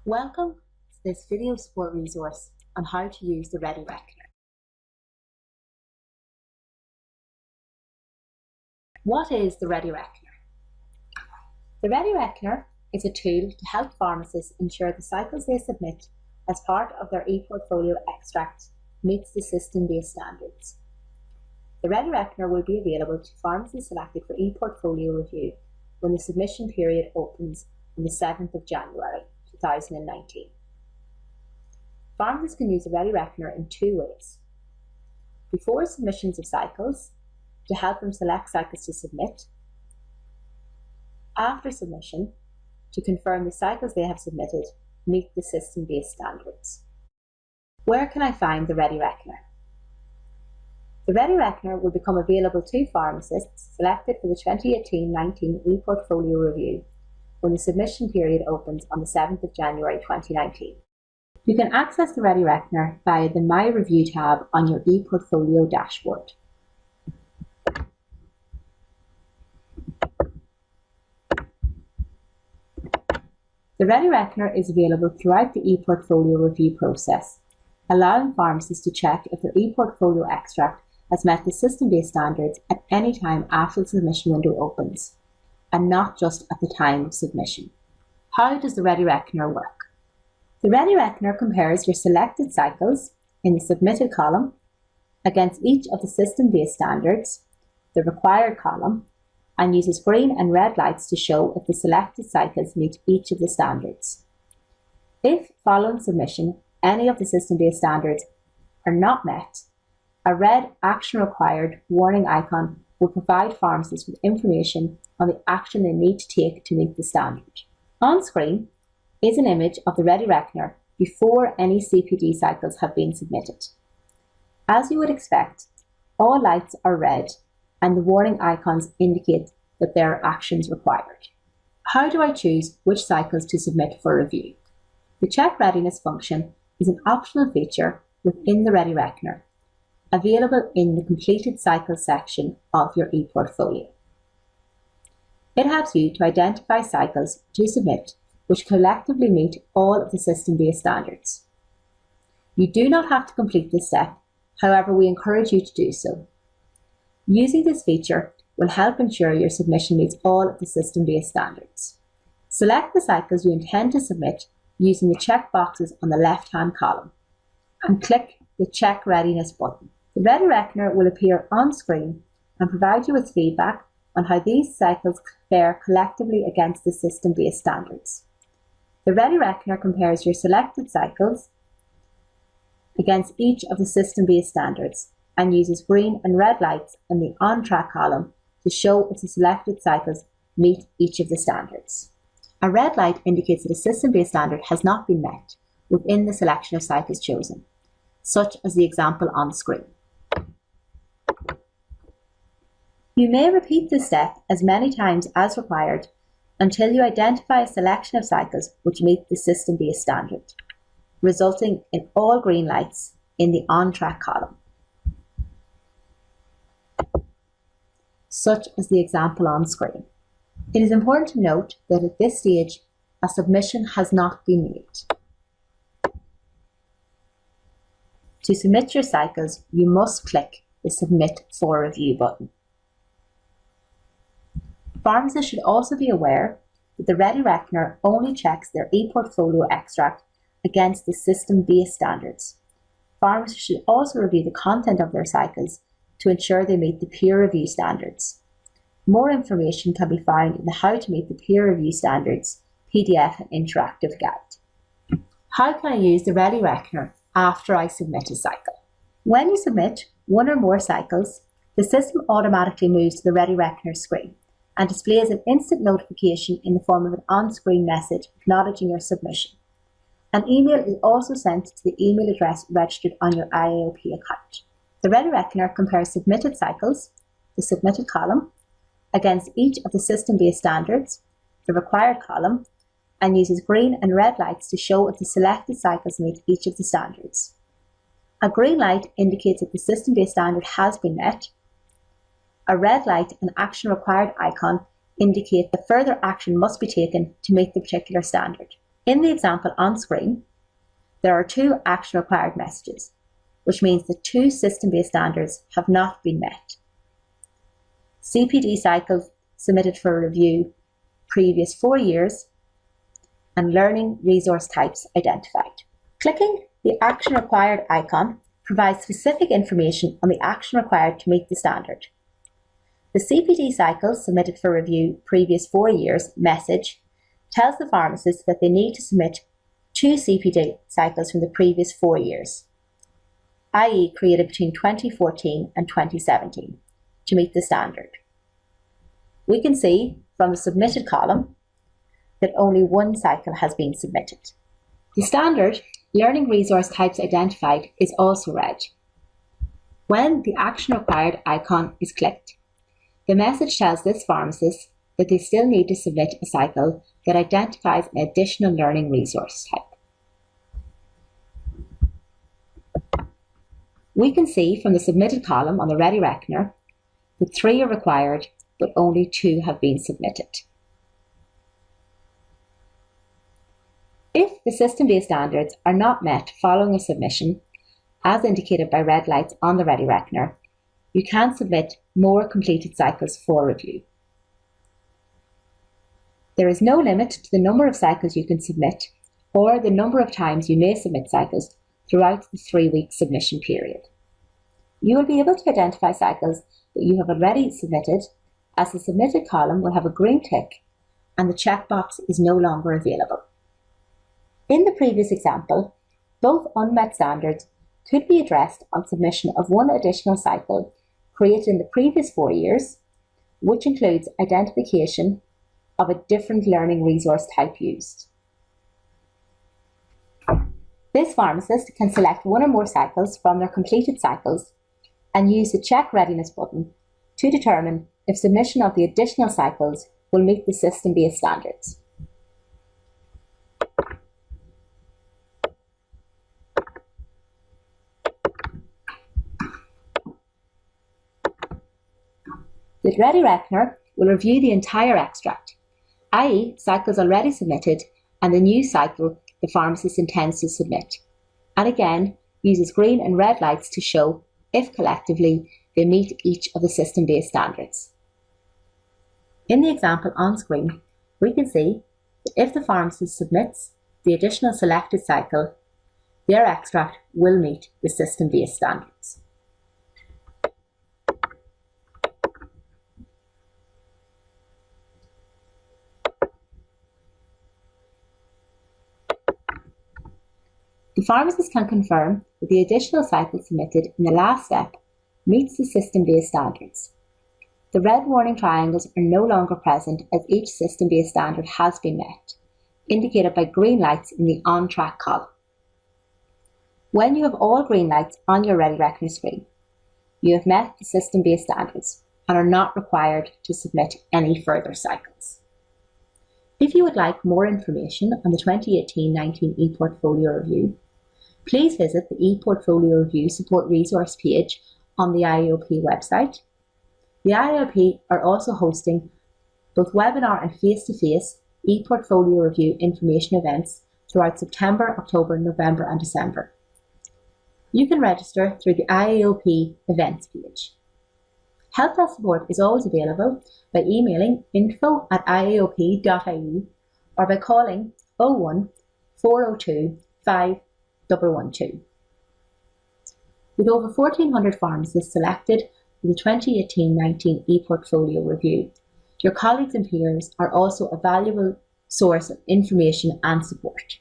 Welcome to this video support resource on how to use the Ready Reckoner. What is the Ready Reckoner? The Ready Reckoner is a tool to help pharmacists ensure the cycles they submit as part of their ePortfolio extract meets the system-based standards. The Ready Reckoner will be available to pharmacists selected for ePortfolio review when the submission period opens on the 7th of January 2019. Pharmacists can use the Ready Reckoner in two ways. Before submissions of cycles, to help them select cycles to submit. After submission, to confirm the cycles they have submitted meet the system-based standards. Where can I find the Ready Reckoner? The Ready Reckoner will become available to pharmacists selected for the 2018-19 ePortfolio review when the submission period opens on the 7th of January 2019. You can access the Ready Reckoner via the My Review tab on your ePortfolio dashboard. The Ready Reckoner is available throughout the ePortfolio review process, allowing pharmacists to check if their ePortfolio extract has met the system-based standards at any time after the submission window opens, and not just at the time of submission. How does the Ready Reckoner work? The Ready Reckoner compares your selected cycles in the submitted column against each of the system-based standards, the required column, and uses green and red lights to show if the selected cycles meet each of the standards. If, following submission, any of the system-based standards are not met, a red Action Required warning icon will provide pharmacists with information on the action they need to take to meet the standard. On screen is an image of the Ready Reckoner before any CPD cycles have been submitted. As you would expect, all lights are red and the warning icons indicate that there are actions required. How do I choose which cycles to submit for review? The Check Readiness function is an optional feature within the Ready Reckoner, available in the Completed Cycles section of your ePortfolio. It helps you to identify cycles to submit which collectively meet all of the system-based standards. You do not have to complete this step, however we encourage you to do so. Using this feature will help ensure your submission meets all of the system-based standards. Select the cycles you intend to submit using the check boxes on the left-hand column and click the Check Readiness button. The Ready Reckoner will appear on screen and provide you with feedback on how these cycles compare collectively against the system-based standards. The Ready Reckoner compares your selected cycles against each of the system-based standards and uses green and red lights in the On Track column to show if the selected cycles meet each of the standards. A red light indicates that a system-based standard has not been met within the selection of cycles chosen, such as the example on screen. You may repeat this step as many times as required until you identify a selection of cycles which meet the system-based standard, resulting in all green lights in the On Track column, such as the example on screen. It is important to note that at this stage, a submission has not been made. To submit your cycles, you must click the Submit for Review button. Pharmacists should also be aware that the Ready Reckoner only checks their ePortfolio extract against the system-based standards. Pharmacists should also review the content of their cycles to ensure they meet the peer review standards. More information can be found in the How to Meet the Peer Review Standards PDF and interactive guide. How can I use the Ready Reckoner after I submit a cycle? When you submit one or more cycles, the system automatically moves to the Ready Reckoner screen and displays an instant notification in the form of an on-screen message acknowledging your submission. An email is also sent to the email address registered on your IAOP account. The Ready Reckoner compares submitted cycles, the submitted column, against each of the system-based standards, the required column, and uses green and red lights to show if the selected cycles meet each of the standards. A green light indicates that the system-based standard has been met. A red light and Action Required icon indicate that further action must be taken to meet the particular standard. In the example on screen, there are 2 action required messages, which means that 2 system-based standards have not been met. CPD cycles submitted for review previous 4 years and learning resource types identified. Clicking the action required icon provides specific information on the action required to meet the standard. The CPD cycles submitted for review previous 4 years message tells the pharmacist that they need to submit 2 CPD cycles from the previous 4 years, i.e. created between 2014 and 2017, to meet the standard. We can see from the submitted column that only 1 cycle has been submitted. The standard learning resource types identified is also red. When the action required icon is clicked, the message tells this pharmacist that they still need to submit a cycle that identifies an additional learning resource type. We can see from the submitted column on the ready reckoner that 3 are required, but only 2 have been submitted. If the system-based standards are not met following a submission, as indicated by red lights on the ready reckoner, you can submit more completed cycles for review. There is no limit to the number of cycles you can submit or the number of times you may submit cycles throughout the 3-week submission period. You will be able to identify cycles that you have already submitted, as the submitted column will have a green tick and the checkbox is no longer available. In the previous example, both unmet standards could be addressed on submission of 1 additional cycle created in the previous 4 years, which includes identification of a different learning resource type used. This pharmacist can select 1 or more cycles from their completed cycles and use the Check Readiness button to determine if submission of the additional cycles will meet the system-based standards. The ready reckoner will review the entire extract, i.e. cycles already submitted and the new cycle the pharmacist intends to submit, and again uses green and red lights to show if collectively they meet each of the system-based standards. In the example on screen, we can see that if the pharmacist submits the additional selected cycle, their extract will meet the system-based standards. The pharmacist can confirm that the additional cycle submitted in the last step meets the system-based standards. The red warning triangles are no longer present as each system-based standard has been met, indicated by green lights in the on-track column. When you have all green lights on your ready reckoner screen, you have met the system-based standards and are not required to submit any further cycles. If you would like more information on the 2018-19 ePortfolio review, please visit the ePortfolio Review Support Resource page on the IAOP website. The IAOP are also hosting both webinar and face-to-face ePortfolio Review information events throughout September, October, November and December. You can register through the IAOP events page. Help desk support is always available by emailing info@iaop.ie or by calling 01 402 5112. With over 1,400 pharmacists selected for the 2018-19 ePortfolio review, your colleagues and peers are also a valuable source of information and support.